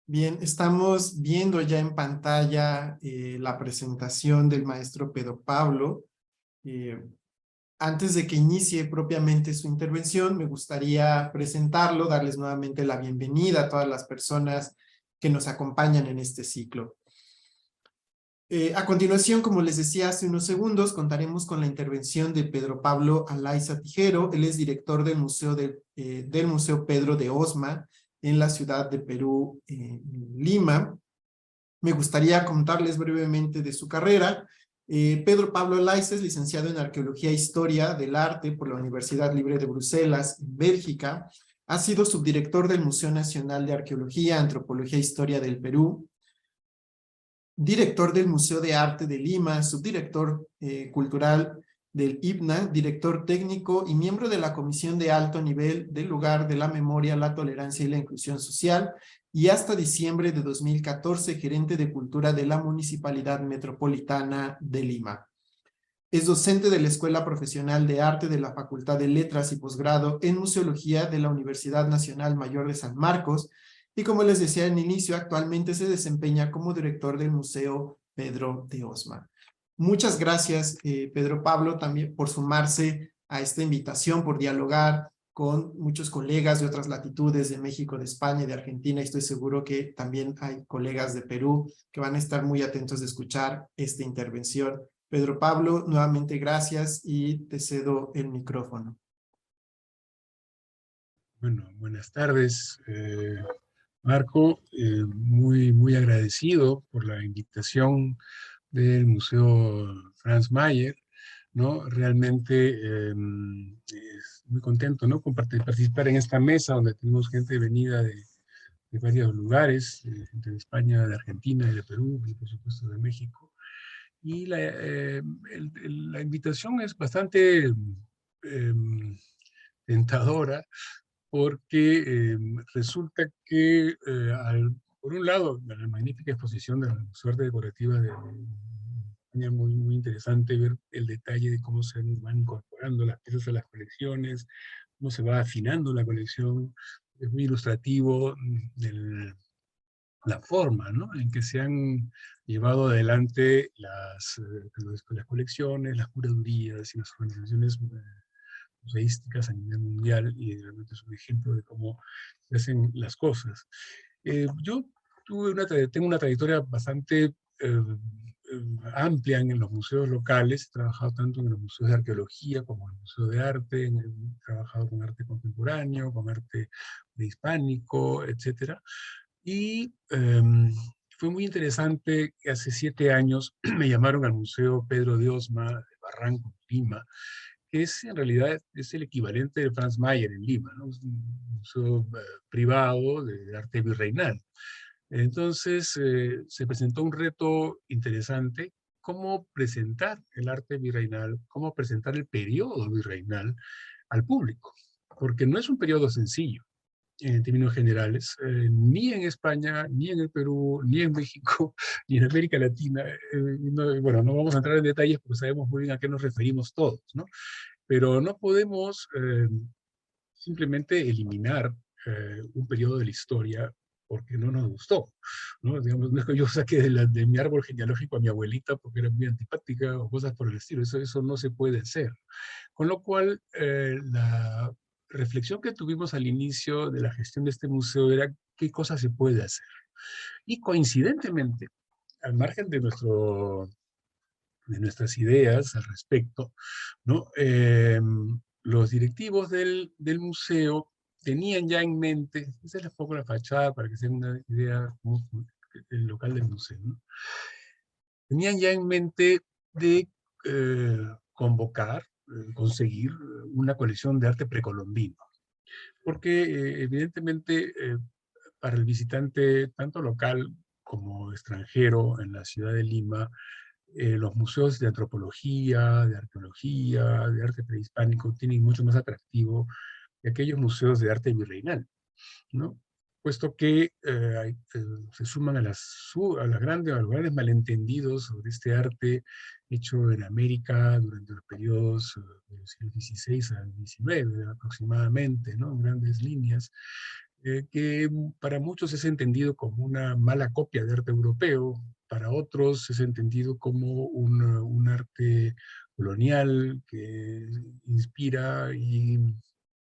Bien, estamos viendo ya en pantalla la presentación del maestro Pedro Pablo. Eh, Antes de que inicie propiamente su intervención, me gustaría presentarlo, darles nuevamente la bienvenida a todas las personas que nos acompañan en este ciclo. A continuación, como les decía hace unos segundos, contaremos con la intervención de Pedro Pablo Alaiza Tijero. Él es director del Museo Pedro de Osma en la ciudad de Perú, Lima. Me gustaría contarles brevemente de su carrera. Pedro Pablo Alaiza es licenciado en Arqueología e Historia del Arte por la Universidad Libre de Bruselas, en Bélgica. Ha sido subdirector del Museo Nacional de Arqueología, Antropología e Historia del Perú, director del Museo de Arte de Lima, subdirector cultural del IPNA, director técnico y miembro de la Comisión de Alto Nivel del Lugar de la Memoria, la Tolerancia y la Inclusión Social, y hasta diciembre de 2014, gerente de Cultura de la Municipalidad Metropolitana de Lima. Es docente de la Escuela Profesional de Arte de la Facultad de Letras y Posgrado en Museología de la Universidad Nacional Mayor de San Marcos, y como les decía en inicio, actualmente se desempeña como director del Museo Pedro de Osma. Muchas gracias, Pedro Pablo, también por sumarse a esta invitación, por dialogar con muchos colegas de otras latitudes, de México, de España, de Argentina, y estoy seguro que también hay colegas de Perú que van a estar muy atentos de escuchar esta intervención. Pedro Pablo, nuevamente gracias y te cedo el micrófono. Bueno, buenas tardes, Marco. Muy agradecido por la invitación del Museo Franz Mayer, ¿no? Realmente es muy contento, ¿no? Participar en esta mesa donde tenemos gente venida de varios lugares, gente de España, de Argentina, y de Perú y por supuesto de México. Y la invitación es bastante tentadora, porque resulta que, por un lado, la magnífica exposición de la Suerte Decorativa de España, muy interesante ver el detalle de cómo se van incorporando las piezas a las colecciones, cómo se va afinando la colección. Es muy ilustrativo de la forma, ¿no?, en que se han llevado adelante las colecciones, las curadurías y las organizaciones museísticas a nivel mundial, y realmente es un ejemplo de cómo se hacen las cosas. Yo tengo una trayectoria bastante amplia en los museos locales. He trabajado tanto en los museos de arqueología como en el museo de arte, he trabajado con arte contemporáneo, con arte prehispánico, etcétera. Y fue muy interesante que hace 7 años me llamaron al Museo Pedro de Osma de Barranco, Lima, que es en realidad es el equivalente de Franz Mayer en Lima, ¿no? Es un museo privado de arte virreinal. Entonces se presentó un reto interesante: cómo presentar el arte virreinal, cómo presentar el periodo virreinal al público, porque no es un periodo sencillo en términos generales, ni en España, ni en el Perú, ni en México, ni en América Latina. Bueno, no vamos a entrar en detalles porque sabemos muy bien a qué nos referimos todos, ¿no? Pero no podemos simplemente eliminar un periodo de la historia porque no nos gustó, ¿no? Digamos, no es que yo saque de mi árbol genealógico a mi abuelita porque era muy antipática o cosas por el estilo. Eso no se puede hacer. Con lo cual, la reflexión que tuvimos al inicio de la gestión de este museo era qué cosas se puede hacer. Y coincidentemente, al margen de nuestras ideas al respecto, ¿no? Los directivos del museo tenían ya en mente, esa es un poco la fachada para que se den una idea como el local del museo, ¿no? Tenían ya en mente de convocar, conseguir una colección de arte precolombino, porque evidentemente para el visitante, tanto local como extranjero en la ciudad de Lima, los museos de antropología, de arqueología, de arte prehispánico tienen mucho más atractivo que aquellos museos de arte virreinal, ¿no? Puesto que se suman a los grandes malentendidos sobre este arte hecho en América durante los periodos del siglo XVI al XIX aproximadamente, ¿no? En grandes líneas, que para muchos es entendido como una mala copia de arte europeo, para otros es entendido como un arte colonial que inspira y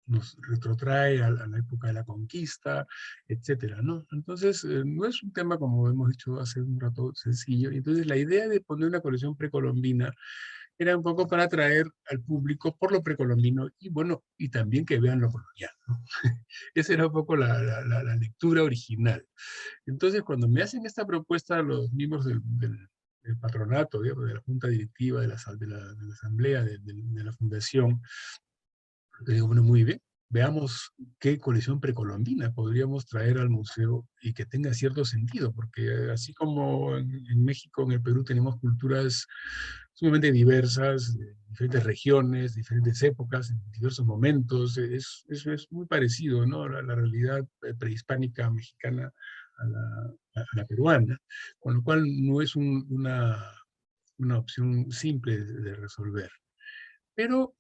nos retrotrae a la época de la conquista, etcétera, ¿no? Entonces, no es un tema, como hemos dicho hace un rato, sencillo. Entonces, la idea de poner una colección precolombina era un poco para atraer al público por lo precolombino y, bueno, y también que vean lo colonial, ¿no? Esa era un poco la lectura original. Entonces, cuando me hacen esta propuesta los miembros del patronato, digamos, de la junta directiva, de la asamblea, de la fundación, le digo, bueno, muy bien, veamos qué colección precolombina podríamos traer al museo y que tenga cierto sentido, porque así como en México, en el Perú, tenemos culturas sumamente diversas, de diferentes regiones, diferentes épocas, en diversos momentos, es muy parecido, ¿no? La realidad prehispánica mexicana a la peruana, con lo cual no es una opción simple de resolver. Pero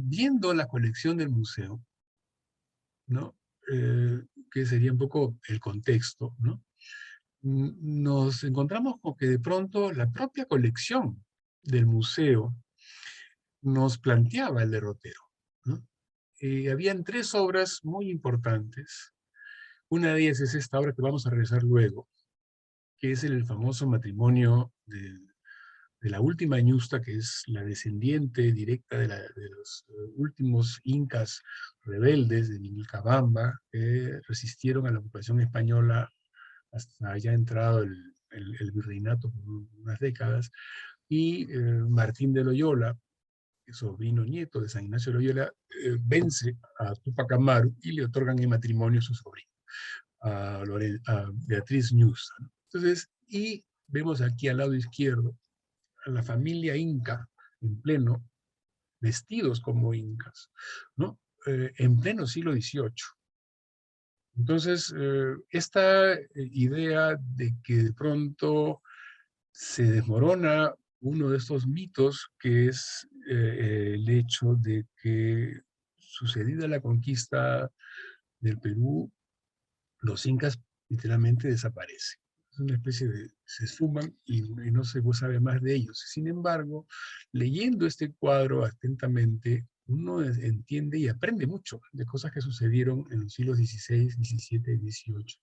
viendo la colección del museo, ¿no? Que sería un poco el contexto, ¿no? Nos encontramos con que de pronto la propia colección del museo nos planteaba el derrotero, ¿no? Habían tres obras muy importantes. Una de ellas es esta obra que vamos a revisar luego, que es el famoso matrimonio de la última ñusta, que es la descendiente directa de los últimos incas rebeldes de Vilcabamba, que resistieron a la ocupación española hasta ya entrado el virreinato por unas décadas, y Martín de Loyola, sobrino nieto de San Ignacio de Loyola, vence a Túpac Amaru y le otorgan en matrimonio a su sobrino, a Beatriz Ñusta, ¿no? Entonces, y vemos aquí al lado izquierdo a la familia inca en pleno, vestidos como incas, ¿no? En pleno siglo XVIII. Entonces, esta idea de que de pronto se desmorona uno de estos mitos, que es el hecho de que sucedida la conquista del Perú, los incas literalmente desaparecen. Es una especie de, se esfuman y no se sabe más de ellos. Sin embargo, leyendo este cuadro atentamente, uno entiende y aprende mucho de cosas que sucedieron en los siglos XVI, XVII y XVIII,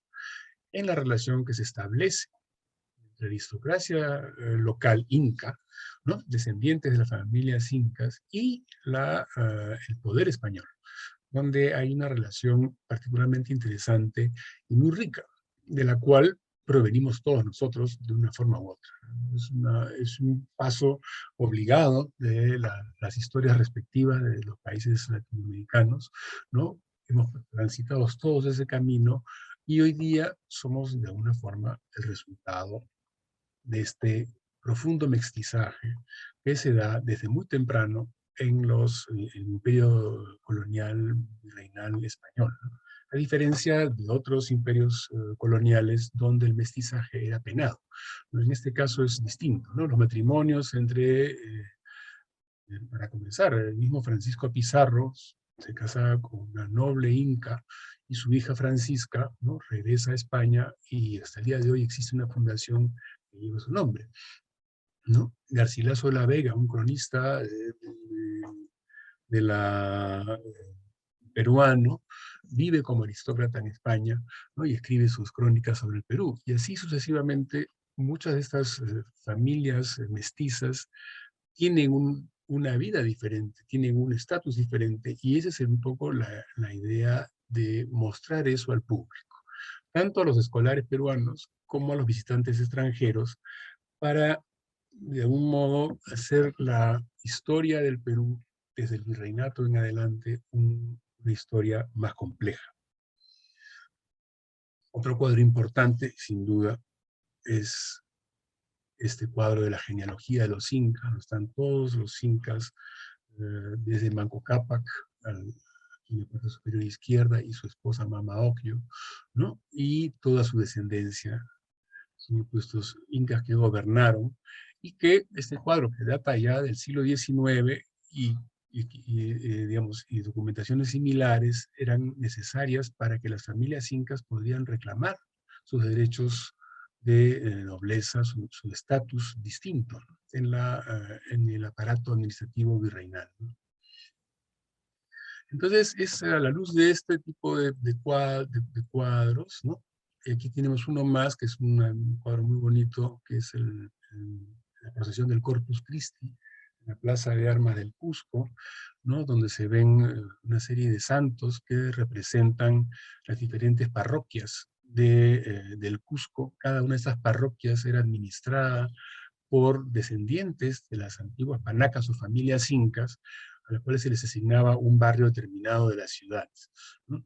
en la relación que se establece entre la aristocracia local inca, ¿no? Descendientes de las familias incas, y el poder español, donde hay una relación particularmente interesante y muy rica, de la cual provenimos todos nosotros de una forma u otra. Es un paso obligado de las historias respectivas de los países latinoamericanos, ¿no? Hemos transitado todos ese camino y hoy día somos de alguna forma el resultado de este profundo mestizaje que se da desde muy temprano en el imperio colonial reinal español, ¿no? A diferencia de otros imperios coloniales donde el mestizaje era penado. En este caso es distinto, ¿no? Los matrimonios para comenzar, el mismo Francisco Pizarro se casa con una noble inca y su hija Francisca, ¿no? Regresa a España y hasta el día de hoy existe una fundación que lleva su nombre, ¿no? Garcilaso de la Vega, un cronista de la peruano, vive como aristócrata en España, ¿no? Y escribe sus crónicas sobre el Perú. Y así sucesivamente, muchas de estas familias mestizas tienen una vida diferente, tienen un estatus diferente, y esa es un poco la idea de mostrar eso al público, tanto a los escolares peruanos como a los visitantes extranjeros, para de algún modo hacer la historia del Perú desde el virreinato en adelante una historia más compleja. Otro cuadro importante, sin duda, es este cuadro de la genealogía de los incas. Están todos los incas, desde Manco Cápac en la parte superior izquierda, y su esposa Mama Ocllo, ¿no? Y toda su descendencia. Son estos incas que gobernaron, y que este cuadro que data ya del siglo XIX y digamos, y documentaciones similares eran necesarias para que las familias incas podrían reclamar sus derechos de nobleza, su estatus distinto, ¿no? En el aparato administrativo virreinal, ¿no? Entonces, es a la luz de este tipo de cuadros, ¿no? Aquí tenemos uno más, que es un cuadro muy bonito, que es la procesión del Corpus Christi, en la Plaza de Armas del Cusco, ¿no? Donde se ven una serie de santos que representan las diferentes parroquias del Cusco. Cada una de esas parroquias era administrada por descendientes de las antiguas panacas o familias incas, a las cuales se les asignaba un barrio determinado de las ciudades, ¿no?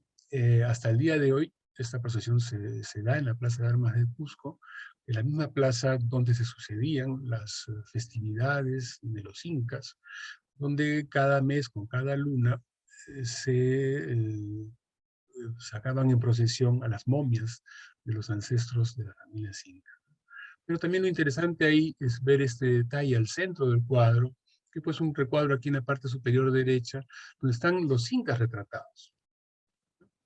Hasta el día de hoy, esta procesión se da en la Plaza de Armas de Cusco, en la misma plaza donde se sucedían las festividades de los incas, donde cada mes, con cada luna, sacaban en procesión a las momias de los ancestros de las familias incas. Pero también lo interesante ahí es ver este detalle al centro del cuadro, que pues un recuadro aquí en la parte superior derecha, donde están los incas retratados,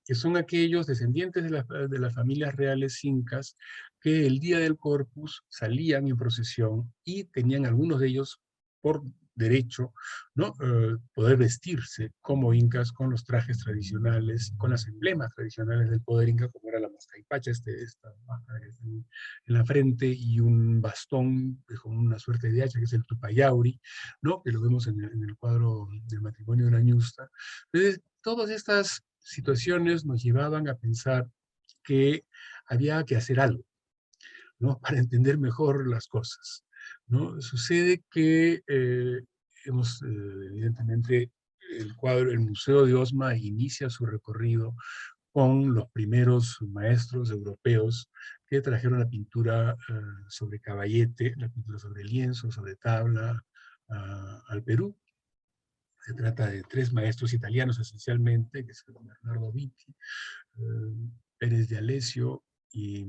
que son aquellos descendientes de las familias reales incas que el día del Corpus salían en procesión y tenían algunos de ellos por derecho, ¿no? Poder vestirse como incas con los trajes tradicionales, con los emblemas tradicionales del poder inca, como era la mascaipacha, esta máscara que está en la frente, y un bastón con una suerte de hacha, que es el tupayauri, ¿no? Que lo vemos en el cuadro del matrimonio de la ñusta. Entonces, todas estas situaciones nos llevaban a pensar que había que hacer algo, ¿no? Para entender mejor las cosas, ¿no? Sucede que evidentemente, el Museo de Osma inicia su recorrido con los primeros maestros europeos que trajeron la pintura sobre caballete, la pintura sobre lienzo, sobre tabla, al Perú. Se trata de tres maestros italianos esencialmente, que son Bernardo Vitti, Pérez de Alessio y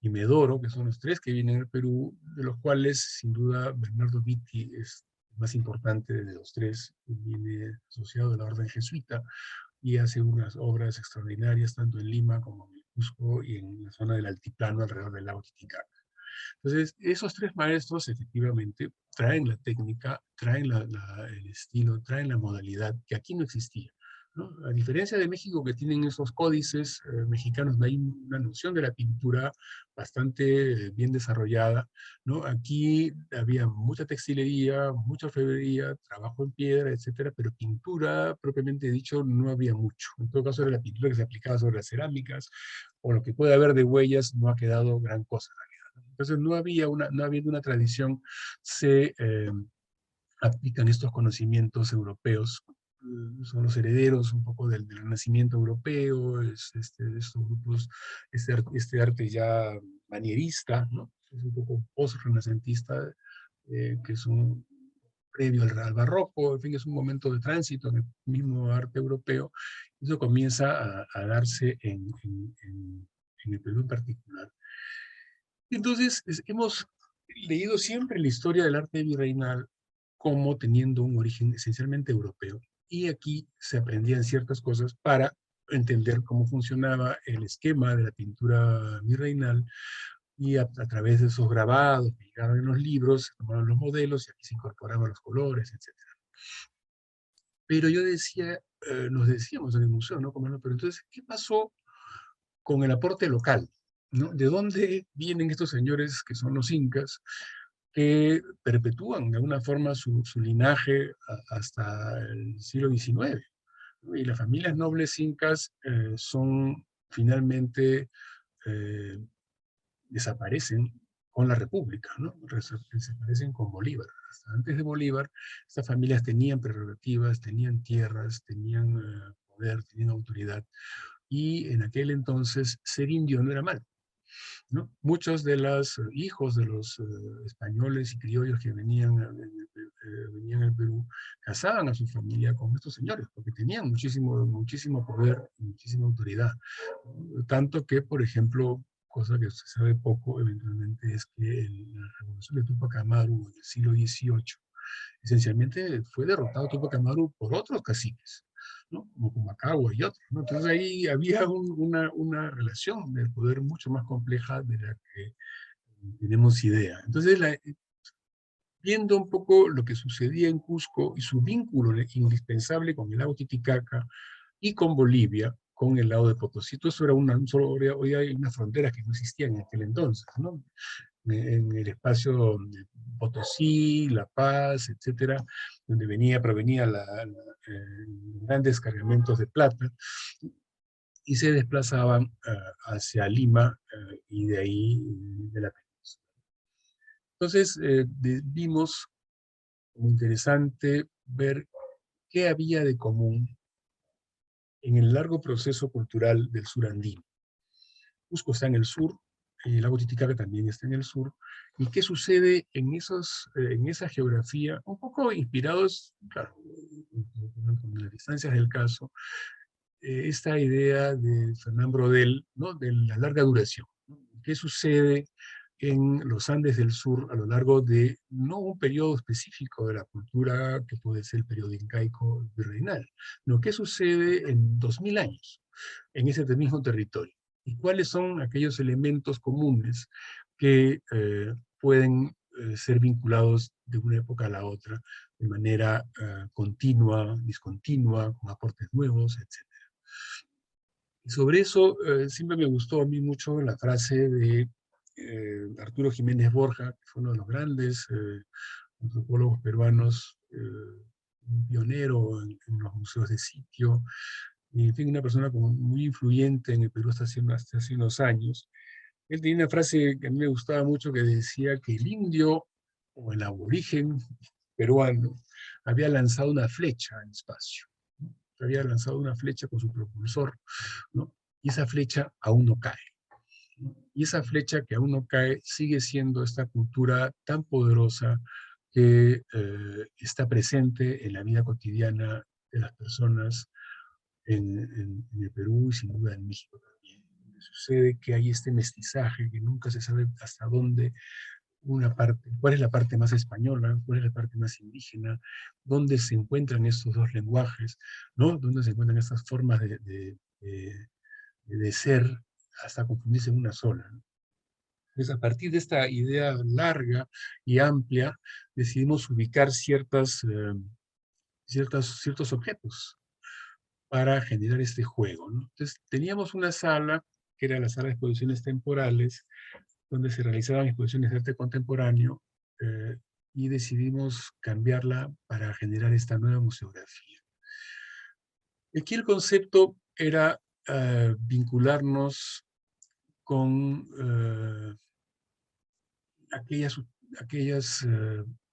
Medoro, que son los tres que vienen al Perú, de los cuales sin duda Bernardo Vitti es el más importante de los tres. Viene asociado a la orden jesuita y hace unas obras extraordinarias tanto en Lima como en el Cusco y en la zona del altiplano alrededor del lago Titicaca. Entonces, esos tres maestros efectivamente traen la técnica, traen el estilo, traen la modalidad que aquí no existía, ¿no? A diferencia de México, que tienen esos códices mexicanos, hay una noción de la pintura bastante bien desarrollada, ¿no? Aquí había mucha textilería, mucha orfebrería, trabajo en piedra, etcétera, pero pintura, propiamente dicho, no había mucho. En todo caso, era la pintura que se aplicaba sobre las cerámicas, o lo que puede haber de huellas, no ha quedado gran cosa. Entonces no habiendo una tradición, se aplican estos conocimientos europeos. Son los herederos un poco del Renacimiento europeo, estos grupos, este arte ya manierista, ¿no? Es un poco post-renacentista, que es un previo al barroco, en fin, es un momento de tránsito en el mismo arte europeo. Eso comienza a darse en el Perú en particular. Entonces, hemos leído siempre la historia del arte virreinal como teniendo un origen esencialmente europeo. Y aquí se aprendían ciertas cosas para entender cómo funcionaba el esquema de la pintura virreinal, y a través de esos grabados que llegaban en los libros, se tomaban los modelos y aquí se incorporaban los colores, etc. Pero yo decía, nos decíamos en el museo, ¿no? Como, no, pero entonces, ¿qué pasó con el aporte local? ¿No? ¿De dónde vienen estos señores que son los incas, que perpetúan de alguna forma su linaje hasta el siglo XIX? ¿No? Y las familias nobles incas son finalmente, eh, desaparecen con la República, ¿no? Desaparecen con Bolívar. Hasta antes de Bolívar, estas familias tenían prerrogativas, tenían tierras, tenían poder, tenían autoridad, y en aquel entonces ser indio no era mal, ¿no? Muchos de los hijos de los españoles y criollos que venían al Perú casaban a su familia con estos señores, porque tenían muchísimo poder y muchísima autoridad. Tanto que, por ejemplo, cosa que se sabe poco eventualmente, es que en la revolución de Tupac Amaru en el siglo XVIII, esencialmente fue derrotado Tupac Amaru por otros caciques, ¿no? Como Pumacahua y otros, ¿no? Entonces ahí había una relación del poder mucho más compleja de la que tenemos idea. Entonces, viendo un poco lo que sucedía en Cusco y su vínculo indispensable con el lago Titicaca y con Bolivia, con el lago de Potosí. Todo eso era hoy hay unas fronteras que no existían en aquel entonces, ¿no? En el espacio de Potosí, La Paz, etcétera, donde provenía grandes cargamentos de plata, y se desplazaban hacia Lima y de ahí de la península. Entonces vimos como interesante ver qué había de común en el largo proceso cultural del sur andino. Cusco está en el sur, el lago Titicaca también está en el sur, y qué sucede en esa geografía, un poco inspirados, claro, con las distancias del caso, esta idea de Fernán Brodel, ¿no? De la larga duración. ¿Qué sucede en los Andes del Sur a lo largo de no un periodo específico de la cultura que puede ser el periodo incaico virreinal, sino qué sucede en 2000 años en ese mismo territorio? ¿Y cuáles son aquellos elementos comunes que pueden ser vinculados de una época a la otra de manera continua, discontinua, con aportes nuevos, etc.? Y sobre eso siempre me gustó a mí mucho la frase de Arturo Jiménez Borja, que fue uno de los grandes antropólogos peruanos, un pionero en los museos de sitio, y en fin, una persona como muy influyente en el Perú hasta hace unos años. Él tenía una frase que a mí me gustaba mucho que decía que el indio o el aborigen peruano había lanzado una flecha al espacio, ¿no? Había lanzado una flecha con su propulsor, ¿no? Y esa flecha aún no cae, ¿no? Y esa flecha que aún no cae sigue siendo esta cultura tan poderosa que está presente en la vida cotidiana de las personas en el Perú y sin duda en México también. Sucede que hay este mestizaje que nunca se sabe hasta dónde una parte, cuál es la parte más española, cuál es la parte más indígena, dónde se encuentran estos dos lenguajes, ¿no? Dónde se encuentran estas formas de ser hasta confundirse en una sola, ¿no? Entonces, a partir de esta idea larga y amplia, decidimos ubicar ciertos objetos para generar este juego, ¿no? Entonces, teníamos una sala, que era la sala de exposiciones temporales, donde se realizaban exposiciones de arte contemporáneo, y decidimos cambiarla para generar esta nueva museografía. Aquí el concepto era vincularnos con aquellas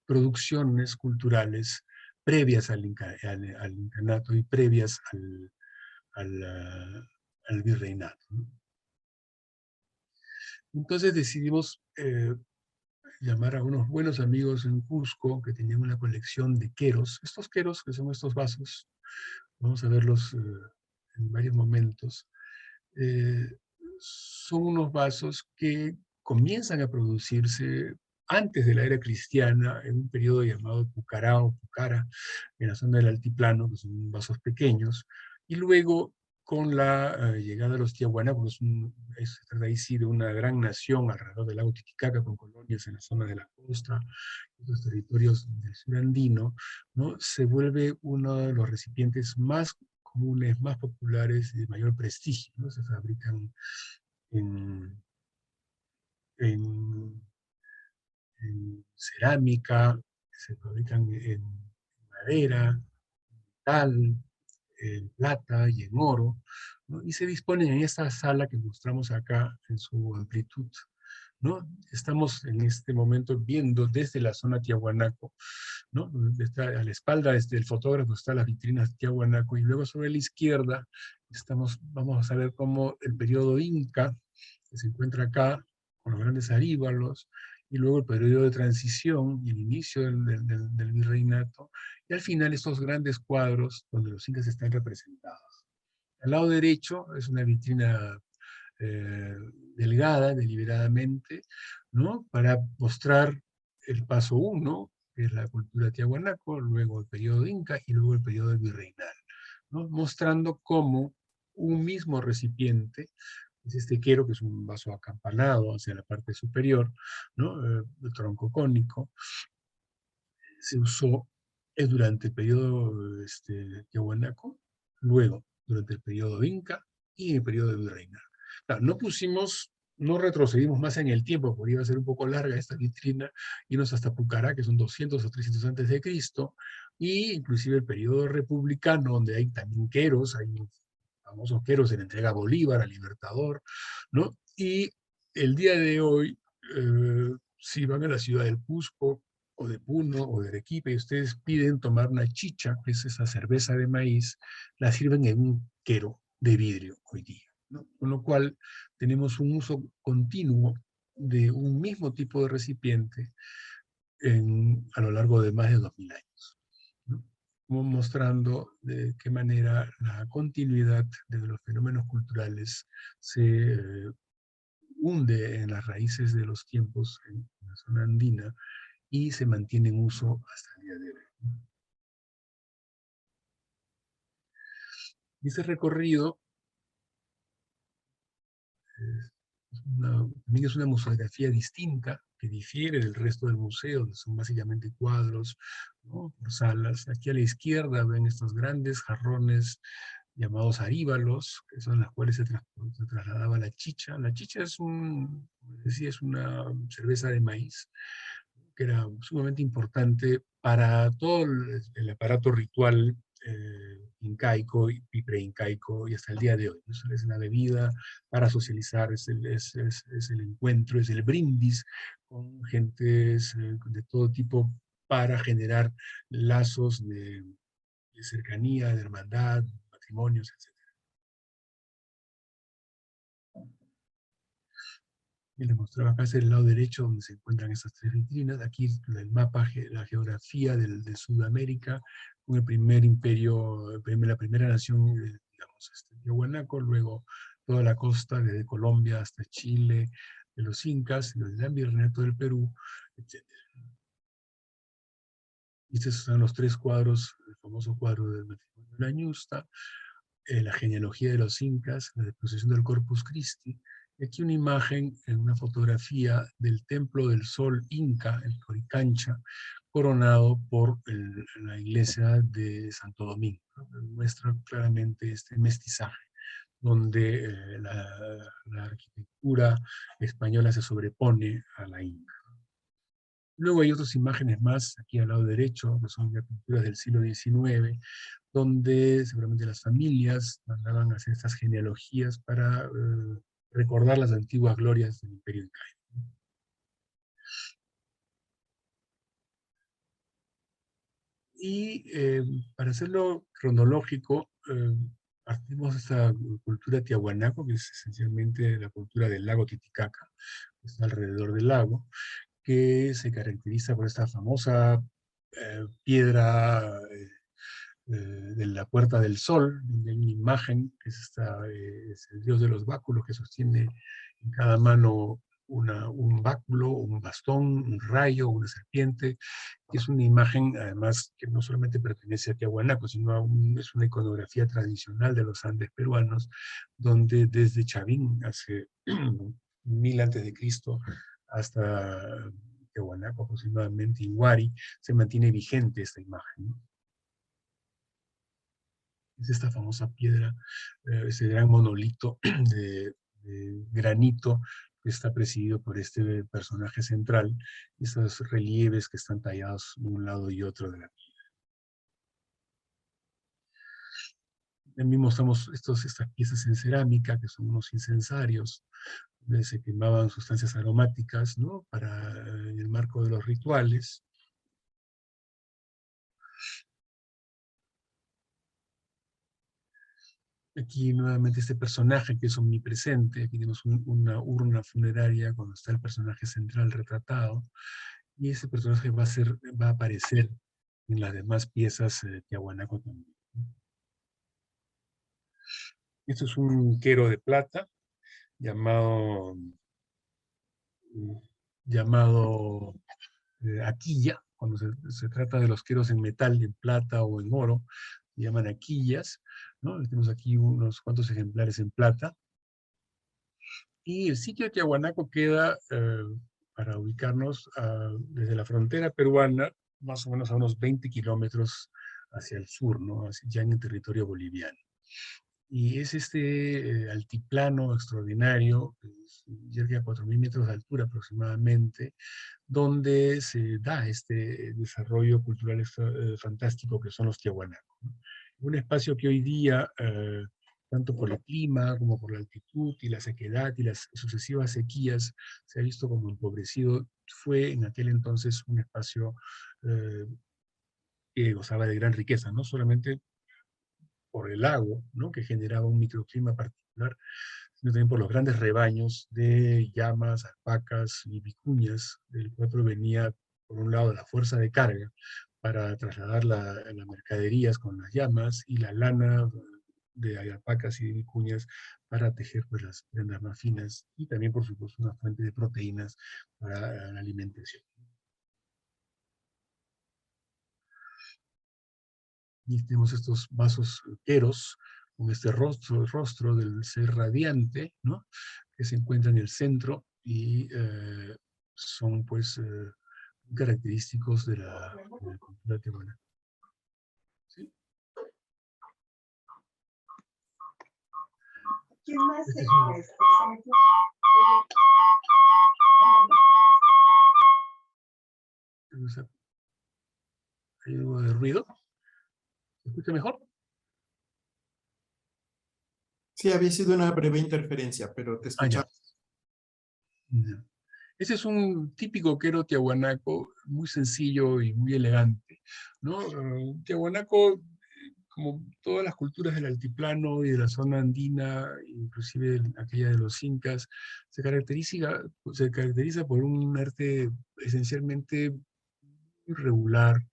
producciones culturales previas al incanato y previas al virreinato, ¿no? Entonces decidimos llamar a unos buenos amigos en Cusco que tenían una colección de queros. Estos queros, que son estos vasos, vamos a verlos en varios momentos, eh, son unos vasos que comienzan a producirse antes de la era cristiana, en un periodo llamado Pucará o Pucara, en la zona del altiplano, que son vasos pequeños, y luego con la llegada de los tiahuanacos, se trata ahí sí de una gran nación alrededor del lago Titicaca, con colonias en la zona de la costa, los territorios del sur andino, ¿no? Se vuelve uno de los recipientes más comunes, más populares y de mayor prestigio, ¿no? Se fabrican en, en, en cerámica, se fabrican en madera, metal, en plata y en oro, ¿no? Y se disponen en esta sala que mostramos acá en su amplitud, ¿no? Estamos en este momento viendo desde la zona Tiahuanaco, ¿no? Está a la espalda del fotógrafo está las vitrinas Tiahuanaco, y luego sobre la izquierda vamos a ver cómo el periodo Inca, que se encuentra acá, con los grandes aríbalos, y luego el periodo de transición y el inicio del virreinato, y al final estos grandes cuadros donde los incas están representados. Al lado derecho es una vitrina eh, delgada, deliberadamente, ¿no? Para mostrar el paso 1, que es la cultura tiahuanaco, luego el periodo inca y luego el periodo virreinal, ¿no? Mostrando cómo un mismo recipiente, es este quero, que es un vaso acampanado hacia la parte superior, ¿no? De tronco cónico, se usó durante el periodo tiahuanaco, luego durante el periodo inca y el periodo virreinal. Claro, no retrocedimos más en el tiempo, porque iba a ser un poco larga esta vitrina, irnos hasta Pucará, que son 200 o 300 antes de Cristo, y inclusive el periodo republicano, donde hay también queros, hay famosos queros, se le entrega a Bolívar, al Libertador, ¿no? Y el día de hoy, si van a la ciudad del Cusco, o de Puno, o de Arequipa, y ustedes piden tomar una chicha, que es esa cerveza de maíz, la sirven en un quero de vidrio hoy día, ¿no? Con lo cual tenemos un uso continuo de un mismo tipo de recipiente a lo largo de más de 2000 años, ¿no? Como mostrando de qué manera la continuidad de los fenómenos culturales se hunde en las raíces de los tiempos en la zona andina y se mantiene en uso hasta el día de hoy. Y ese recorrido también es una museografía distinta, que difiere del resto del museo, que son básicamente cuadros, ¿no? Por salas. Aquí a la izquierda ven estos grandes jarrones llamados aríbalos, que son las cuales se trasladaba la chicha. La chicha es como decía, es una cerveza de maíz, que era sumamente importante para todo el aparato ritual incaico y preincaico y hasta el día de hoy. Eso es una bebida para socializar, es el encuentro, es el brindis con gentes de todo tipo para generar lazos de cercanía, de hermandad, matrimonios, etc. Y les mostraba acá es el lado derecho donde se encuentran estas tres vitrinas. Aquí el mapa, la geografía de Sudamérica, con el primer imperio, la primera nación, digamos, Tiahuanaco, luego toda la costa, desde Colombia hasta Chile, de los incas, del Gran Virreinato del Perú, etc. Y estos son los tres cuadros, el famoso cuadro del matrimonio de la Ñusta, la genealogía de los incas, la deposición del Corpus Christi. Y aquí una imagen, una fotografía del Templo del Sol Inca, el Coricancha, coronado por la iglesia de Santo Domingo, ¿no? Muestra claramente este mestizaje, donde la arquitectura española se sobrepone a la inca. Luego hay otras imágenes más, aquí al lado derecho, que son ya pinturas del siglo XIX, donde seguramente las familias mandaban a hacer estas genealogías para recordar las antiguas glorias del Imperio Incaico. Y para hacerlo cronológico, partimos de esta cultura tiahuanaco, que es esencialmente la cultura del lago Titicaca, que está alrededor del lago, que se caracteriza por esta famosa piedra de la Puerta del Sol, donde hay una imagen, que es el dios de los báculos, que sostiene en cada mano un báculo, un bastón, un rayo, una serpiente, que es una imagen, además, que no solamente pertenece a Tiahuanaco, sino es una iconografía tradicional de los Andes peruanos, donde desde Chavín, hace 1000 antes de Cristo, hasta Tiahuanaco aproximadamente, Iguari, se mantiene vigente esta imagen, ¿no? Es esta famosa piedra, ese gran monolito de granito que está presidido por este personaje central, y estos relieves que están tallados de un lado y otro de la piedra. También mostramos estas piezas en cerámica, que son unos incensarios, donde se quemaban sustancias aromáticas, ¿no? En el marco de los rituales. Aquí nuevamente este personaje que es omnipresente, aquí tenemos una urna funeraria cuando está el personaje central retratado, y ese personaje va a aparecer en las demás piezas de Tiahuanaco también. Esto es un quero de plata llamado Aquilla, cuando se trata de los queros en metal, en plata o en oro, se llaman aquillas, ¿no? Tenemos aquí unos cuantos ejemplares en plata. Y el sitio de Tiahuanaco queda, para ubicarnos, desde la frontera peruana, más o menos a unos 20 kilómetros hacia el sur, ¿no? Ya en el territorio boliviano. Y es este altiplano extraordinario, cerca de 4.000 metros de altura aproximadamente, donde se da este desarrollo cultural fantástico que son los Tiahuanacos, ¿no? Un espacio que hoy día, tanto por el clima como por la altitud y la sequedad y las sucesivas sequías, se ha visto como empobrecido. Fue en aquel entonces un espacio eh, que gozaba de gran riqueza, no solamente por el lago, ¿no?, que generaba un microclima particular, sino también por los grandes rebaños de llamas, alpacas y vicuñas, del cual provenía, por un lado, la fuerza de carga para trasladar las mercaderías con las llamas, y la lana de alpacas y de vicuñas para tejer, pues, las prendas más finas, y también, por supuesto, una fuente de proteínas para la alimentación. Y tenemos estos vasos queros con este rostro del ser radiante, ¿no?, que se encuentra en el centro, y son, pues, característicos de la cultura tijuana. ¿Sí? ¿Quién más Este es es un- ¿Hay algo de ruido? ¿Se escucha mejor? Sí, había sido una breve interferencia, pero te Ah, ya. escuchaba. Ya. Ese es un típico quero tiahuanaco, muy sencillo y muy elegante, ¿no? Tiahuanaco, como todas las culturas del altiplano y de la zona andina, inclusive aquella de los incas, se caracteriza por un arte esencialmente irregular,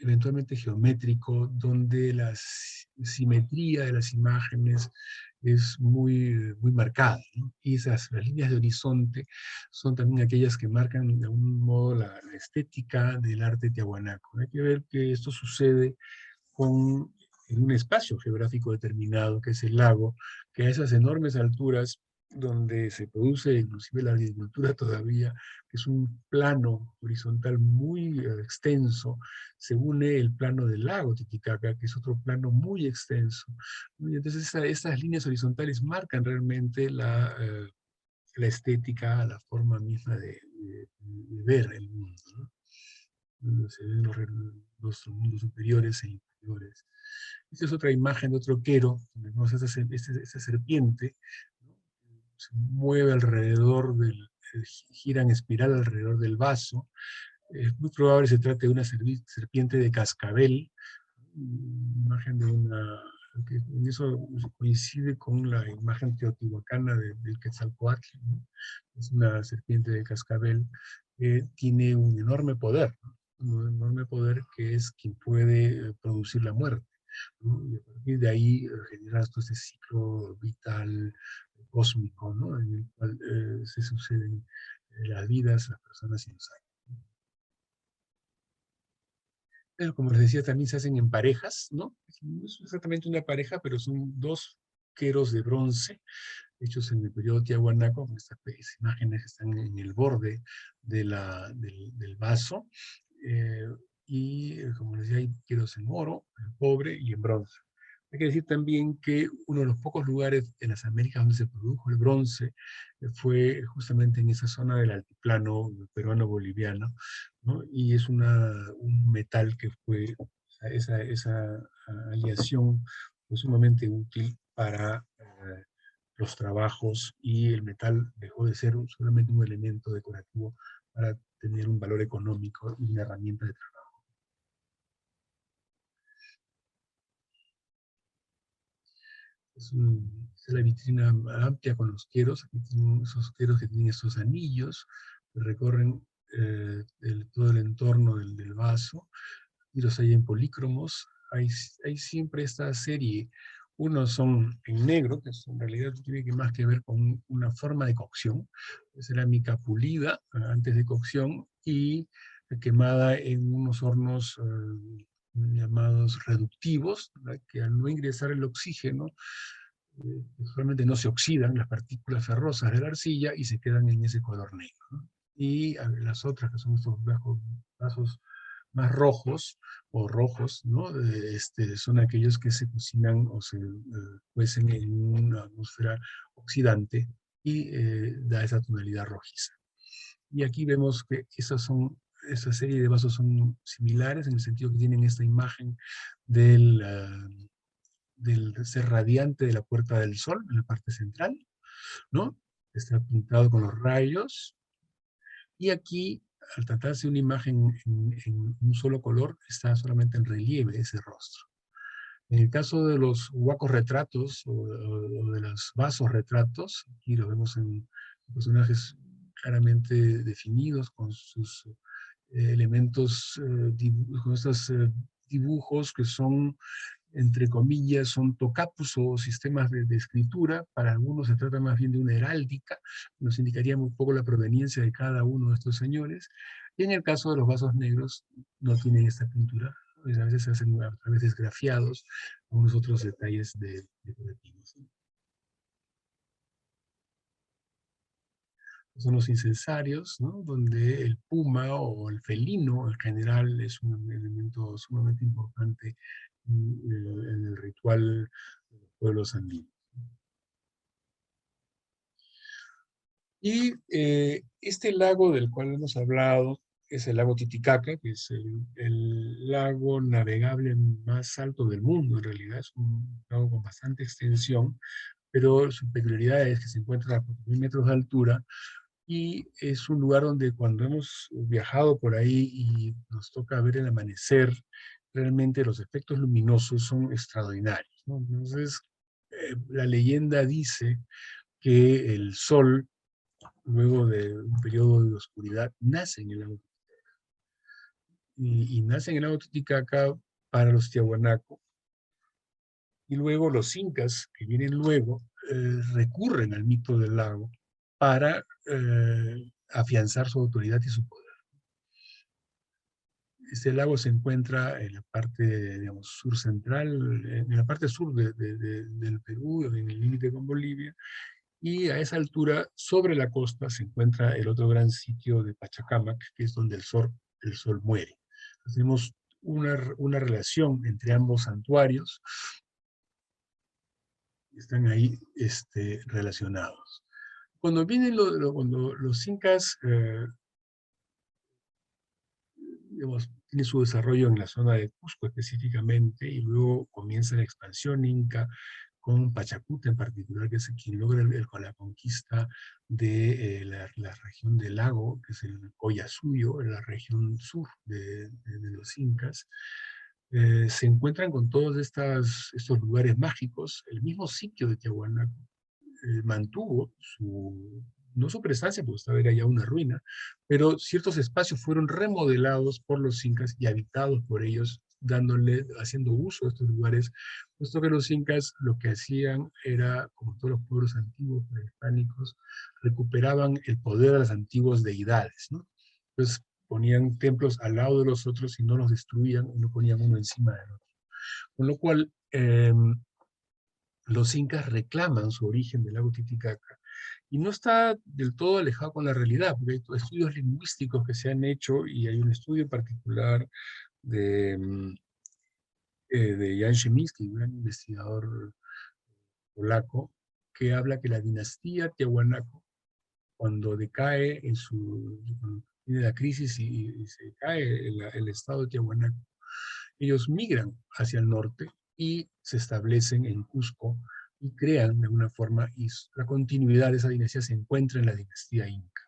eventualmente geométrico, donde la simetría de las imágenes es muy marcada, ¿no? Y las líneas de horizonte son también aquellas que marcan de algún modo la estética del arte tiahuanaco. Hay que ver que esto sucede en un espacio geográfico determinado, que es el lago, que a esas enormes alturas, donde se produce inclusive la agricultura todavía, que es un plano horizontal muy extenso, se une el plano del lago Titicaca, que es otro plano muy extenso, ¿no? Y entonces estas líneas horizontales marcan realmente la estética, la forma misma de ver el mundo, ¿no? Donde se ven los mundos superiores e inferiores. Esta es otra imagen de otro quero, donde vemos esta serpiente, ¿no?, se mueve alrededor gira en espiral alrededor del vaso. Es muy probable se trate de una serpiente de cascabel, imagen de una, que en eso coincide con la imagen teotihuacana del Quetzalcóatl, ¿no? Es una serpiente de cascabel que tiene un enorme poder, ¿no?, un enorme poder, que es quien puede producir la muerte, ¿no? Y a partir de ahí genera todo este ciclo vital, cósmico, ¿no?, en el cual se suceden las vidas, las personas y los años. Pero como les decía, también se hacen en parejas, ¿no? No es exactamente una pareja, pero son dos queros de bronce, hechos en el periodo tiahuanaco, con estas imágenes que están en el borde del vaso. eh, Como les decía, hay queros en oro, en cobre y en bronce. Hay que decir también que uno de los pocos lugares en las Américas donde se produjo el bronce fue justamente en esa zona del altiplano peruano-boliviano, ¿no? Y es un metal que fue, esa aleación fue sumamente útil para los trabajos, y el metal dejó de ser solamente un elemento decorativo para tener un valor económico y una herramienta de trabajo. Es la vitrina amplia con los queros. Aquí tienen esos queros que tienen esos anillos que recorren todo el entorno del vaso, y los hay en polícromos. Hay siempre esta serie. Unos son en negro, que en realidad tiene más que ver con una forma de cocción, cerámica pulida antes de cocción, y quemada en unos hornos llamados reductivos, ¿verdad? Que al no ingresar el oxígeno, usualmente no se oxidan las partículas ferrosas de la arcilla y se quedan en ese color negro, ¿no? Y las otras, que son estos vasos más rojos o rojos, ¿no? Son aquellos que se cocinan o se cuecen en una atmósfera oxidante y da esa tonalidad rojiza. Y aquí vemos que esa serie de vasos son similares en el sentido que tienen esta imagen del ser radiante de la Puerta del Sol en la parte central, ¿no? Está pintado con los rayos. Y aquí, al tratarse de una imagen en un solo color, está solamente en relieve ese rostro. En el caso de los huacos retratos o de los vasos retratos, aquí lo vemos en personajes claramente definidos con sus elementos, con estos dibujos que son, entre comillas, son tocapus o sistemas de escritura. Para algunos se trata más bien de una heráldica, nos indicaría un poco la proveniencia de cada uno de estos señores. Y en el caso de los vasos negros, no tienen esta pintura, pues a veces se hacen a través de esgrafiados, algunos otros detalles decorativos. Son los incensarios, ¿no? Donde el puma o el felino en general es un elemento sumamente importante en el ritual de los pueblos andinos. Y este lago del cual hemos hablado es el lago Titicaca, que es el lago navegable más alto del mundo, en realidad. Es un lago con bastante extensión, pero su peculiaridad es que se encuentra a 4.000 metros de altura y es un lugar donde cuando hemos viajado por ahí y nos toca ver el amanecer, realmente los efectos luminosos son extraordinarios, ¿no? Entonces, la leyenda dice que el sol, luego de un periodo de oscuridad, nace en el lago y nace en el lago Titicaca para los Tiahuanaco. Y luego los incas, que vienen luego, recurren al mito del lago para afianzar su autoridad y su poder. Este lago se encuentra en la parte, digamos, sur central, en la parte sur del Perú, en el límite con Bolivia, y a esa altura, sobre la costa, se encuentra el otro gran sitio de Pachacamac, que es donde el sol muere. Entonces, tenemos una relación entre ambos santuarios, están ahí relacionados. Cuando vienen cuando los incas, digamos, tienen su desarrollo en la zona de Cusco específicamente, y luego comienza la expansión inca con Pachacuta en particular, que es quien logra la conquista de la región del lago, que es el Collasuyo, en la región sur de los incas. Se encuentran con todos estos lugares mágicos. El mismo sitio de Tiahuanaco mantuvo no su presencia, porque estaba ya una ruina, pero ciertos espacios fueron remodelados por los incas y habitados por ellos, haciendo uso de estos lugares, puesto que los incas lo que hacían era, como todos los pueblos antiguos prehispánicos, recuperaban el poder de las antiguas deidades, ¿no? Entonces ponían templos al lado de los otros y no los destruían, no ponían uno encima del otro. Con lo cual, los incas reclaman su origen del lago Titicaca y no está del todo alejado con la realidad, porque hay estudios lingüísticos que se han hecho y hay un estudio particular de Jan Szymiński, un gran investigador polaco, que habla que la dinastía Tiahuanaco, cuando decae cuando tiene la crisis y se cae el estado de Tiahuanaco, ellos migran hacia el norte y se establecen en Cusco y crean de alguna forma, y la continuidad de esa dinastía se encuentra en la dinastía inca.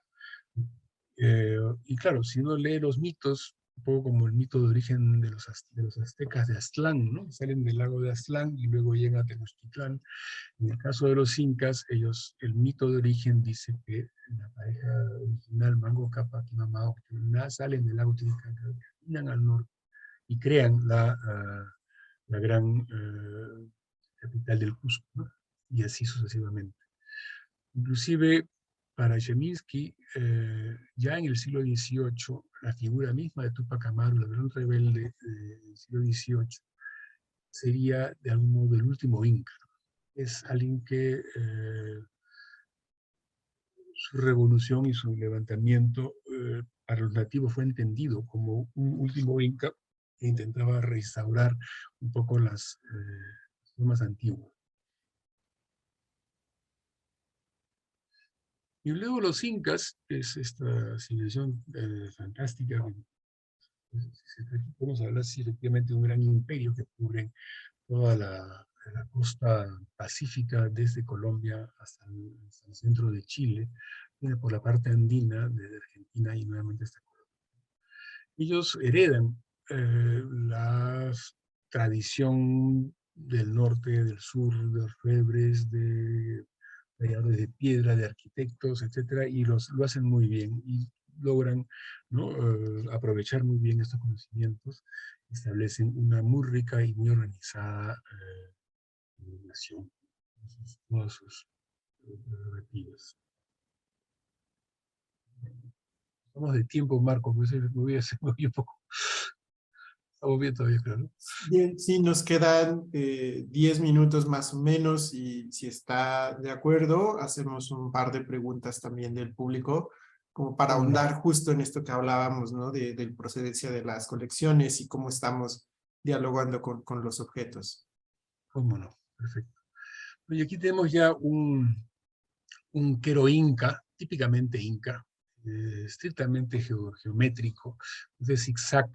Y claro, si uno lee los mitos, un poco como el mito de origen de los aztecas de Aztlán, ¿no? Salen del lago de Aztlán y luego llegan a Tenochtitlán. En el caso de los incas, el mito de origen dice que la pareja original, Mango Cápac y Mamá Octulná, salen del lago Titicaca, caminan al norte y crean la gran capital del Cusco, ¿no? Y así sucesivamente. Inclusive para Cheminsky, ya en el siglo XVIII, la figura misma de Túpac Amaru, el gran rebelde del siglo XVIII, sería de algún modo el último inca. Es alguien que su revolución y su levantamiento para los nativos fue entendido como un último inca que intentaba restaurar un poco las formas antiguas. Y luego los incas, es esta civilización fantástica, podemos hablar sí, efectivamente de un gran imperio que cubre toda la costa pacífica desde Colombia hasta el centro de Chile, viene por la parte andina de Argentina y nuevamente hasta Colombia. Ellos heredan la tradición del norte, del sur, de orfebres, de talladores de piedra, de arquitectos, etcétera, y lo hacen muy bien y logran, ¿no? Aprovechar muy bien estos conocimientos, establecen una muy rica y muy organizada nación, todas sus prerrogativas. Estamos de tiempo, Marco, pues me voy a hacer un poco. Estamos bien todavía, claro. Bien, sí, nos quedan 10 minutos más o menos y si está de acuerdo, hacemos un par de preguntas también del público, como para ¿Cómo no? ahondar justo en esto que hablábamos, ¿no? Del procedencia de las colecciones y cómo estamos dialogando con los objetos. ¿Cómo no? Perfecto. Y aquí tenemos ya un quero inca, típicamente inca, estrictamente geométrico, de zigzag,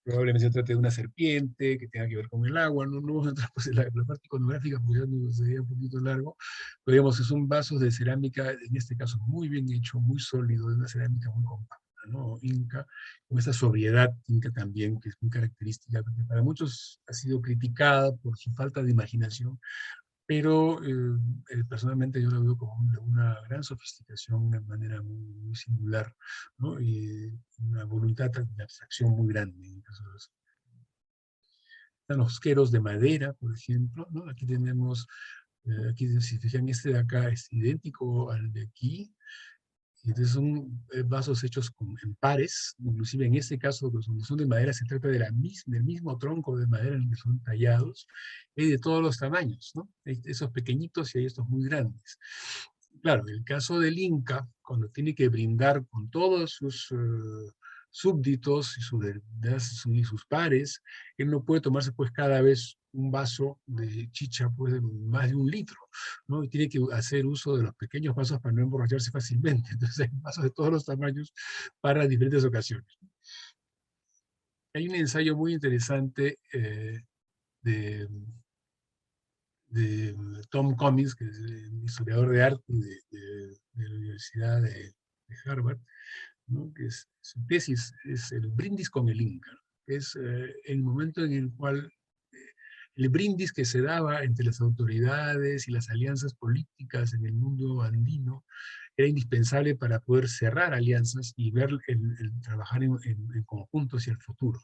probablemente se trate de una serpiente que tenga que ver con el agua, no vamos a entrar pues, en la parte iconográfica porque ya nos sería un poquito largo, pero digamos, son vasos de cerámica, en este caso muy bien hecho, muy sólido, de una cerámica muy compacta, ¿no? Inca, con esa sobriedad inca también, que es muy característica, porque para muchos ha sido criticada por su falta de imaginación, pero personalmente yo lo veo como una gran sofisticación, una manera muy singular, ¿no? Y una voluntad de abstracción muy grande en el caso de los. Están los queros de madera, por ejemplo, ¿no? Aquí tenemos, aquí si se fijan, este de acá es idéntico al de aquí, y entonces son vasos hechos en pares, inclusive en este caso, pues, donde son de madera, se trata de del mismo tronco de madera en el que son tallados, y de todos los tamaños, ¿no? Hay esos pequeñitos y hay estos muy grandes. Claro, en el caso del Inca, cuando tiene que brindar con todos sus súbditos y sus pares, él no puede tomarse pues cada vez un vaso de chicha pues de más de 1 litro, ¿no? Y tiene que hacer uso de los pequeños vasos para no emborracharse fácilmente. Entonces hay vasos de todos los tamaños para diferentes ocasiones. Hay un ensayo muy interesante de, de Tom Cummings, que es el historiador de arte de la Universidad de Harvard, ¿no? Que su tesis es el brindis con el Inca. Es el momento en el cual el brindis que se daba entre las autoridades y las alianzas políticas en el mundo andino era indispensable para poder cerrar alianzas y ver el trabajar en conjunto hacia el futuro.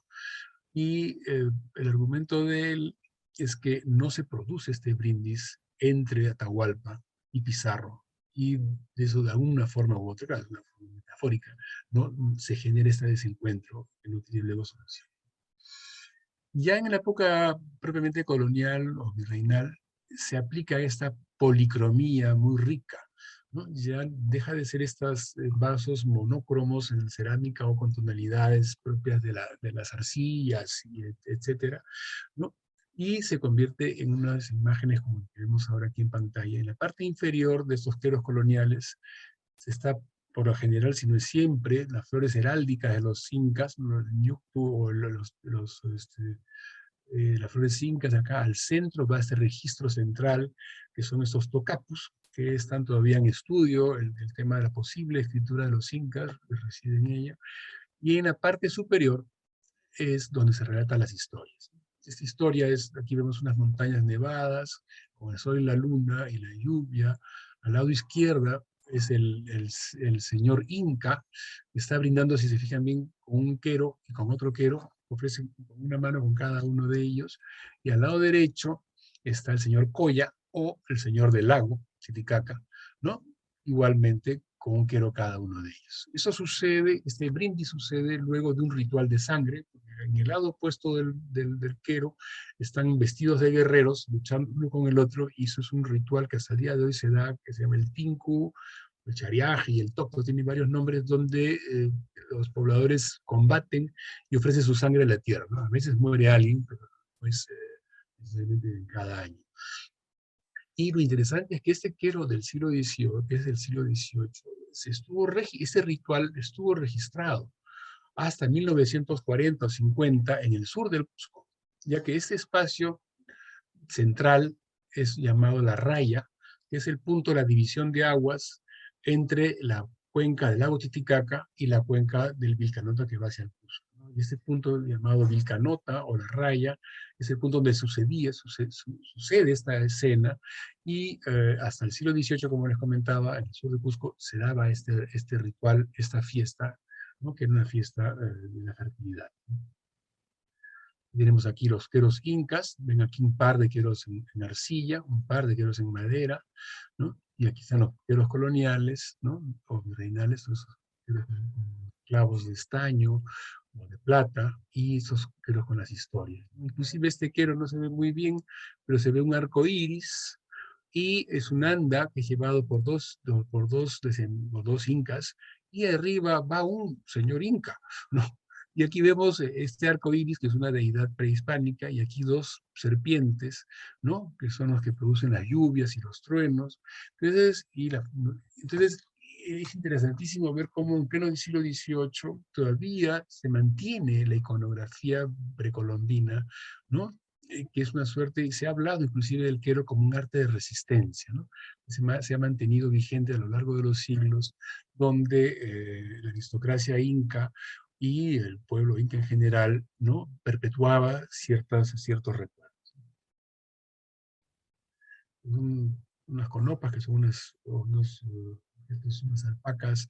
Y el argumento de él es que no se produce este brindis entre Atahualpa y Pizarro, y de eso de alguna forma u otra, de una forma metafórica, ¿no? Se genera este desencuentro que no tiene luego solución. Ya en la época propiamente colonial o virreinal, se aplica esta policromía muy rica, ¿no? Ya deja de ser estos vasos monócromos en cerámica o con tonalidades propias de las arcillas, etcétera, ¿no? Y se convierte en unas imágenes como que vemos ahora aquí en pantalla. En la parte inferior de estos queros coloniales se está, por lo general, si no es siempre, las flores heráldicas de los incas, ¿no? El ñuctu o las flores incas. Acá al centro va este registro central, que son estos tocapus, que están todavía en estudio, el tema de la posible escritura de los incas, que reside en ella. Y en la parte superior es donde se relatan las historias. Esta historia es, aquí vemos unas montañas nevadas, con el sol y la luna y la lluvia. Al lado izquierda es el señor Inca, que está brindando, si se fijan bien, con un quero y con otro quero, ofrece una mano con cada uno de ellos. Y al lado derecho está el señor Coya o el señor del lago, Titicaca, ¿no? igualmente con un quero cada uno de ellos. Eso sucede, este brindis sucede luego de un ritual de sangre. En el lado opuesto del quero están vestidos de guerreros luchando uno con el otro, y eso es un ritual que hasta el día de hoy se da, que se llama el tinku, el chariaje y el toco, tiene varios nombres, donde los pobladores combaten y ofrecen su sangre a la tierra, ¿no? A veces muere alguien, pero no es necesariamente cada año. Y lo interesante es que este quero del siglo XVIII, que es del siglo XVIII, ese ritual estuvo registrado hasta 1940 o 50 en el sur del Cusco, ya que este espacio central es llamado la raya, que es el punto de la división de aguas entre la cuenca del lago Titicaca y la cuenca del Vilcanota que va hacia el Cusco, ¿no? Y este punto llamado Vilcanota o la raya es el punto donde sucede esta escena, y hasta el siglo XVIII, como les comentaba, en el sur de Cusco se daba este ritual, esta fiesta, ¿no? Que era una fiesta de la fertilidad, ¿no? Tenemos aquí los queros incas, ven aquí un par de queros en arcilla, un par de queros en madera, ¿no? Y aquí están los queros coloniales, ¿no? O virreinales, esos queros con clavos de estaño o de plata, y esos queros con las historias. Inclusive este quero no se ve muy bien, pero se ve un arco iris, y es un anda que es llevado por dos incas, y arriba va un señor inca, ¿no? Y aquí vemos este arco iris, que es una deidad prehispánica, y aquí dos serpientes, ¿no? Que son los que producen las lluvias y los truenos. Entonces es interesantísimo ver cómo en pleno siglo XVIII todavía se mantiene la iconografía precolombina, ¿no? Que es una suerte, y se ha hablado inclusive del quero como un arte de resistencia, ¿no? Se ha mantenido vigente a lo largo de los siglos, donde la aristocracia inca y el pueblo inca en general, ¿no? Perpetuaba ciertos recuerdos. Unas conopas, que son unas alpacas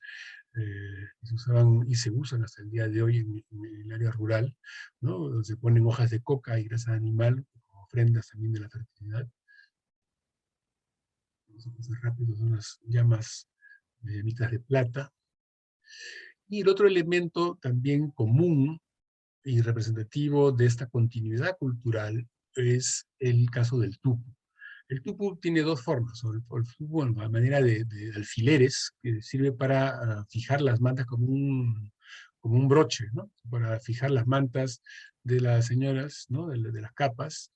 que se usaban y se usan hasta el día de hoy en el área rural, ¿no? Donde se ponen hojas de coca y grasa de animal como ofrendas también de la fertilidad. Vamos a pasar rápido, son unas llamas de llamitas de plata. Y el otro elemento también común y representativo de esta continuidad cultural es el caso del tupu. El tupu tiene dos formas, el tupu a manera de alfileres, que sirve para fijar las mantas como un broche, ¿no? Para fijar las mantas de las señoras, ¿no? De las capas.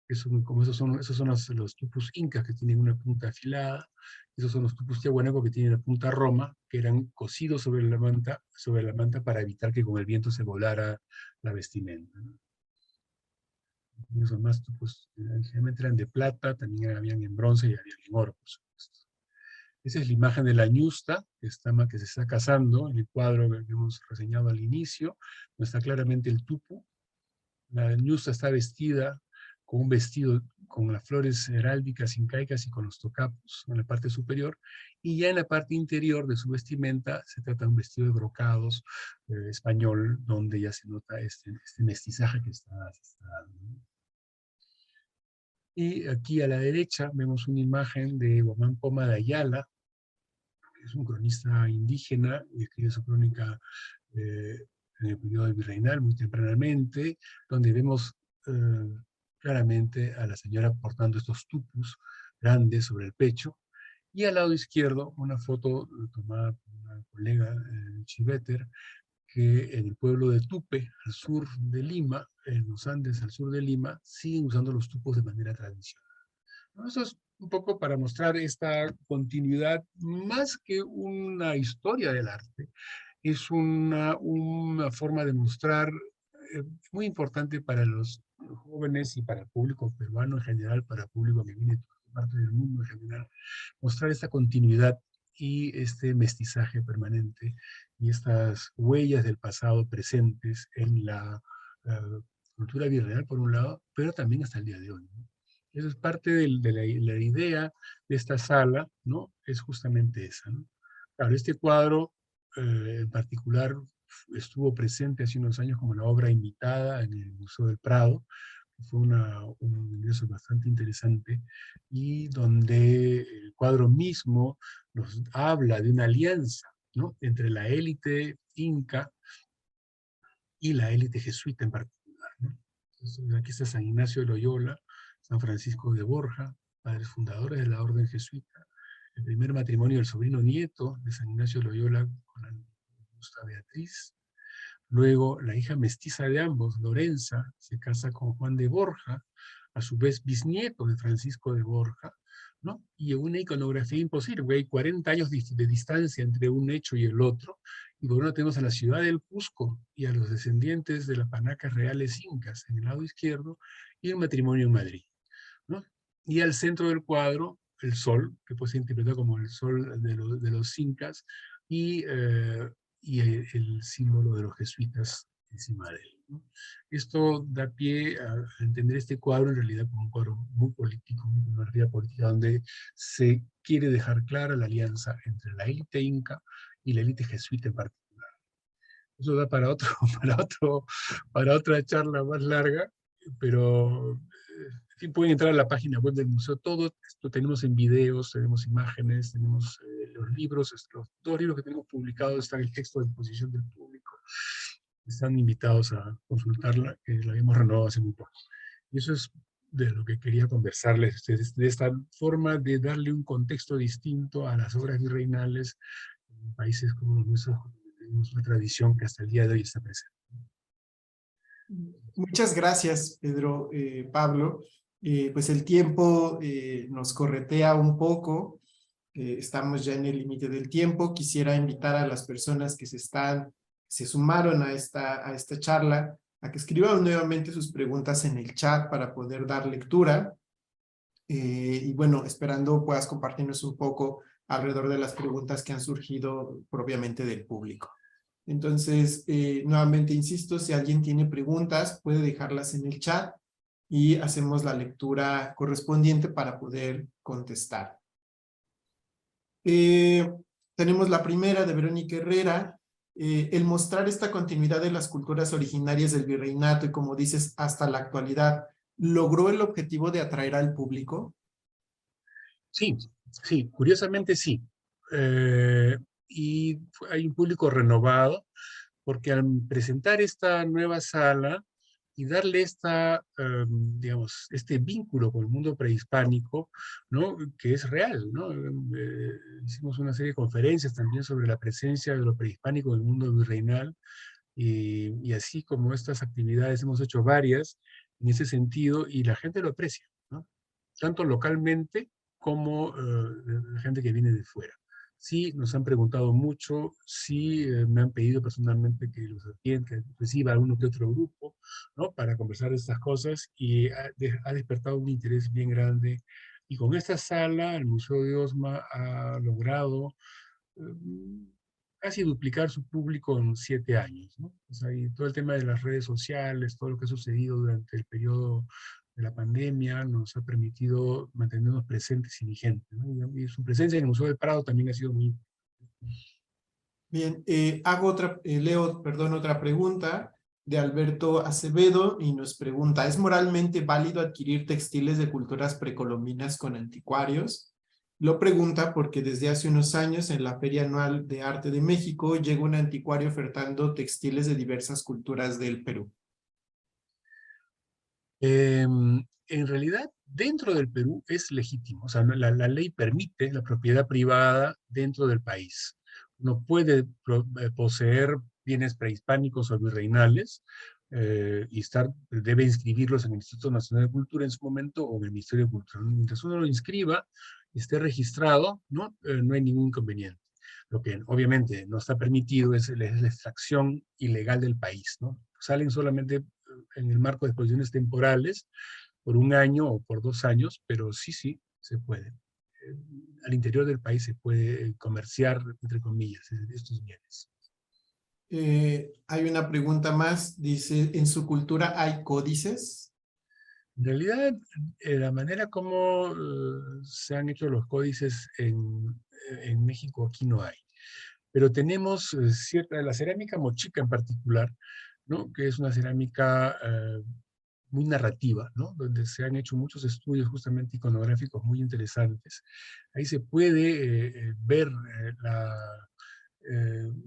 Esos son los tupus incas, que tienen una punta afilada. Esos son los tupus tiahuanaco, que tienen la punta roma, que eran cosidos sobre la manta para evitar que con el viento se volara la vestimenta, ¿no? Y esos más tupus generalmente eran de plata, también habían en bronce y habían en oro, por supuesto. Esa es la imagen de la ñusta, que se está casando en el cuadro que hemos reseñado al inicio, donde está claramente el tupu. La ñusta está vestida con un vestido con las flores heráldicas incaicas y con los tocapos en la parte superior, y ya en la parte interior de su vestimenta se trata de un vestido de brocados español, donde ya se nota este mestizaje que está dando, ¿no? Y aquí a la derecha vemos una imagen de Guamán Poma de Ayala, que es un cronista indígena, y escribe su crónica en el periodo virreinal, muy tempranamente, donde vemos claramente a la señora portando estos tupus grandes sobre el pecho, y al lado izquierdo una foto tomada por una colega Chiveter, que en el pueblo de Tupe, al sur de Lima, en los Andes, al sur de Lima, siguen usando los tupos de manera tradicional, ¿no? Eso es un poco para mostrar esta continuidad, más que una historia del arte, es una forma de mostrar muy importante para los jóvenes y para el público peruano en general, para el público que viene de toda parte del mundo en general, mostrar esta continuidad y este mestizaje permanente y estas huellas del pasado presentes en la cultura virreinal, por un lado, pero también hasta el día de hoy, ¿no? Eso es parte de la idea de esta sala, ¿no? Es justamente esa, ¿no? Claro, este cuadro en particular estuvo presente hace unos años como la obra invitada en el Museo del Prado, Fue un ingreso bastante interesante y donde el cuadro mismo nos habla de una alianza, ¿no?, entre la élite inca y la élite jesuita en particular, ¿no? Entonces, aquí está San Ignacio de Loyola, San Francisco de Borja, padres fundadores de la orden jesuita, el primer matrimonio del sobrino nieto de San Ignacio de Loyola con la Augusta Beatriz. Luego, la hija mestiza de ambos, Lorenza, se casa con Juan de Borja, a su vez bisnieto de Francisco de Borja, ¿no? Y una iconografía imposible, porque hay 40 años de distancia entre un hecho y el otro, y por uno tenemos a la ciudad del Cusco y a los descendientes de las panacas reales incas en el lado izquierdo, y un matrimonio en Madrid, ¿no? Y al centro del cuadro, el sol, que puede ser interpretado como el sol de los incas, y, y el símbolo de los jesuitas encima de él, ¿no? Esto da pie a entender este cuadro en realidad como un cuadro muy político, una narrativa política donde se quiere dejar clara la alianza entre la élite inca y la élite jesuita en particular. Eso da para otro, para otra charla más larga, pero sí pueden entrar a la página web del museo. Todo esto tenemos en videos, tenemos imágenes, tenemos los libros, los 2 libros que tenemos publicados están el texto de exposición del público. Están invitados a consultarla, que la habíamos renovado hace muy poco. Y eso es de lo que quería conversarles, de esta forma de darle un contexto distinto a las obras virreinales en países como los nuestros, donde tenemos una tradición que hasta el día de hoy está presente. Muchas gracias, Pedro, Pablo. Pues el tiempo nos corretea un poco. Estamos ya en el límite del tiempo. Quisiera invitar a las personas que se sumaron a esta charla a que escriban nuevamente sus preguntas en el chat para poder dar lectura. Y bueno, esperando puedas compartirnos un poco alrededor de las preguntas que han surgido propiamente del público. Entonces, nuevamente insisto, si alguien tiene preguntas, puede dejarlas en el chat y hacemos la lectura correspondiente para poder contestar. Tenemos la primera de Verónica Herrera. El mostrar esta continuidad de las culturas originarias del virreinato y, como dices, hasta la actualidad, ¿logró el objetivo de atraer al público? Sí, sí, curiosamente sí. Y hay un público renovado, porque al presentar esta nueva sala y darle digamos, este vínculo con el mundo prehispánico, ¿no?, que es real, ¿no? Hicimos una serie de conferencias también sobre la presencia de lo prehispánico en el mundo virreinal, y así como estas actividades hemos hecho varias en ese sentido, y la gente lo aprecia, ¿no?, tanto localmente como la gente que viene de fuera. Sí, nos han preguntado mucho, sí, me han pedido personalmente que los atienda, que reciba a uno que otro grupo, ¿no?, para conversar de estas cosas, y ha despertado un interés bien grande. Y con esta sala, el Museo de Osma ha logrado casi duplicar su público en 7 años, ¿no? O sea, y todo el tema de las redes sociales, todo lo que ha sucedido durante el periodo de la pandemia nos ha permitido mantenernos presentes y vigentes, ¿no? Y su presencia en el Museo del Prado también ha sido muy importante. Bien, leo, perdón, otra pregunta de Alberto Acevedo y nos pregunta, ¿es moralmente válido adquirir textiles de culturas precolombinas con anticuarios? Lo pregunta porque desde hace unos años en la Feria Anual de Arte de México llega un anticuario ofertando textiles de diversas culturas del Perú. En realidad, dentro del Perú es legítimo, o sea, la ley permite la propiedad privada dentro del país. Uno puede poseer bienes prehispánicos o virreinales, y debe inscribirlos en el Instituto Nacional de Cultura en su momento o en el Ministerio de Cultura. Mientras uno lo inscriba y esté registrado, ¿no? No hay ningún inconveniente. Lo que obviamente no está permitido es la extracción ilegal del país, ¿no? Salen solamente en el marco de exposiciones temporales por 1 año o por 2 años, pero sí, sí, se puede. Al interior del país se puede comerciar, entre comillas, estos bienes. Hay una pregunta más, dice, ¿en su cultura hay códices? En realidad, la manera como se han hecho los códices en México aquí no hay. Pero tenemos la cerámica mochica en particular, ¿no?, que es una cerámica muy narrativa, ¿no? Donde se han hecho muchos estudios justamente iconográficos muy interesantes. Ahí se puede ver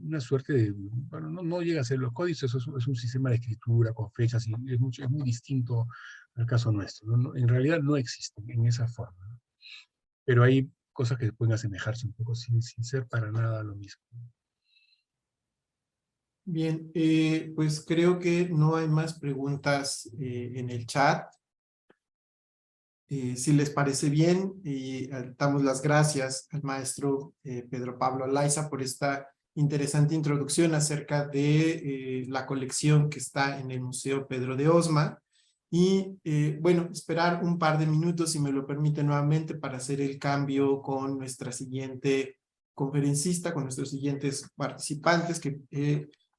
una suerte de, bueno, no llega a ser los códices, es un sistema de escritura con fechas y es muy distinto al caso nuestro, ¿no? En realidad no existen en esa forma, ¿no? Pero hay cosas que pueden asemejarse un poco sin ser para nada lo mismo. Bien, pues creo que no hay más preguntas en el chat. Si les parece bien, damos las gracias al maestro Pedro Pablo Alaiza por esta interesante introducción acerca de la colección que está en el Museo Pedro de Osma. Y bueno, esperar un par de minutos, si me lo permite nuevamente, para hacer el cambio con nuestra siguiente conferencista, con nuestros siguientes participantes, que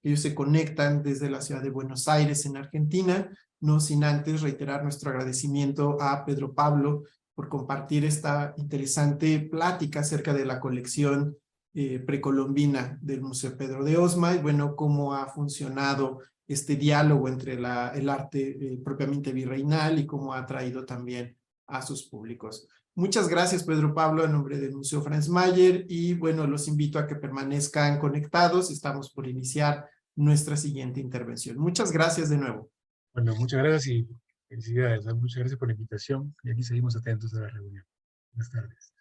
ellos se conectan desde la ciudad de Buenos Aires, en Argentina. No sin antes reiterar nuestro agradecimiento a Pedro Pablo por compartir esta interesante plática acerca de la colección precolombina del Museo Pedro de Osma y bueno, cómo ha funcionado este diálogo entre el arte propiamente virreinal y cómo ha atraído también a sus públicos. Muchas gracias, Pedro Pablo, en nombre del Museo Franz Mayer, y bueno, los invito a que permanezcan conectados. Estamos por iniciar nuestra siguiente intervención. Muchas gracias de nuevo. Bueno, muchas gracias y felicidades, ¿no? Muchas gracias por la invitación y aquí seguimos atentos a la reunión. Buenas tardes.